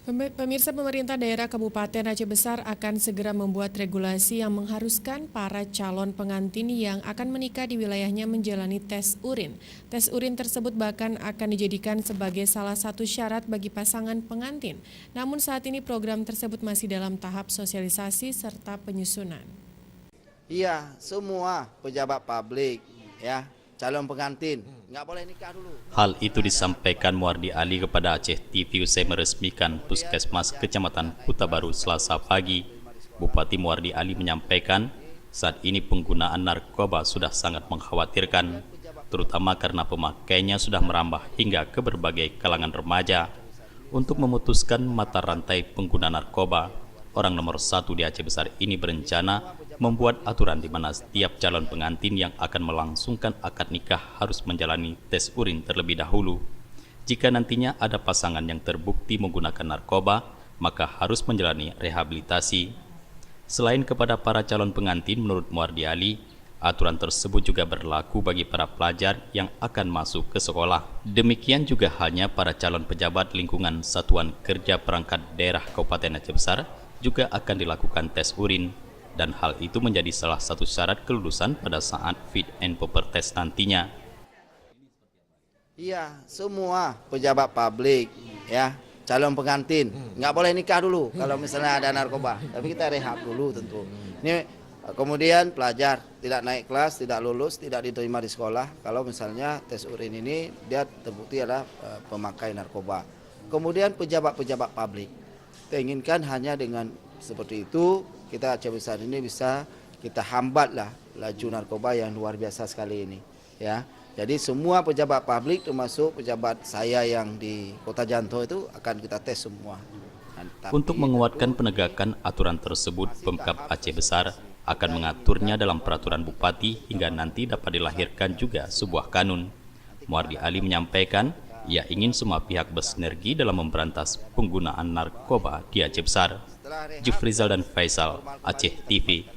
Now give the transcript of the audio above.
Pemirsa, pemerintah daerah Kabupaten Aceh Besar akan segera membuat regulasi yang mengharuskan para calon pengantin yang akan menikah di wilayahnya menjalani tes urin. Tes urin tersebut bahkan akan dijadikan sebagai salah satu syarat bagi pasangan pengantin. Namun saat ini program tersebut masih dalam tahap sosialisasi serta penyusunan. Iya, semua pejabat publik, ya, calon pengantin, nggak boleh nikah dulu. Hal itu disampaikan Muardi Ali kepada Aceh TV usai meresmikan Puskesmas Kecamatan Kuta Baru Selasa pagi. Bupati Muardi Ali menyampaikan, saat ini penggunaan narkoba sudah sangat mengkhawatirkan, terutama karena pemakainya sudah merambah hingga ke berbagai kalangan remaja. Untuk memutuskan mata rantai pengguna narkoba, orang nomor 1 di Aceh Besar ini berencana membuat aturan di mana setiap calon pengantin yang akan melangsungkan akad nikah harus menjalani tes urin terlebih dahulu. Jika nantinya ada pasangan yang terbukti menggunakan narkoba, maka harus menjalani rehabilitasi. Selain kepada para calon pengantin, menurut Muardi Ali, aturan tersebut juga berlaku bagi para pelajar yang akan masuk ke sekolah. Demikian juga halnya para calon pejabat lingkungan Satuan Kerja Perangkat Daerah Kabupaten Aceh Besar juga akan dilakukan tes urin, dan hal itu menjadi salah satu syarat kelulusan pada saat fit and proper test nantinya. Iya, semua pejabat publik, ya, calon pengantin, nggak boleh nikah dulu kalau misalnya ada narkoba. Tapi kita rehab dulu tentu. Ini kemudian pelajar tidak naik kelas, tidak lulus, tidak diterima di sekolah. Kalau misalnya tes urin ini dia terbukti adalah pemakai narkoba. Kemudian pejabat-pejabat publik, kita inginkan hanya dengan seperti itu kita Aceh Besar ini bisa kita hambatlah laju narkoba yang luar biasa sekali ini, ya. Jadi semua pejabat publik termasuk pejabat saya yang di Kota Janto itu akan kita tes semua. Untuk menguatkan penegakan aturan tersebut, Pemkab Aceh Besar akan mengaturnya dalam peraturan bupati hingga nanti dapat dilahirkan juga sebuah kanun. Muardi Ali menyampaikan, ia ingin semua pihak bersinergi dalam memberantas penggunaan narkoba di Aceh Besar. Jufrizal dan Faisal, Aceh TV.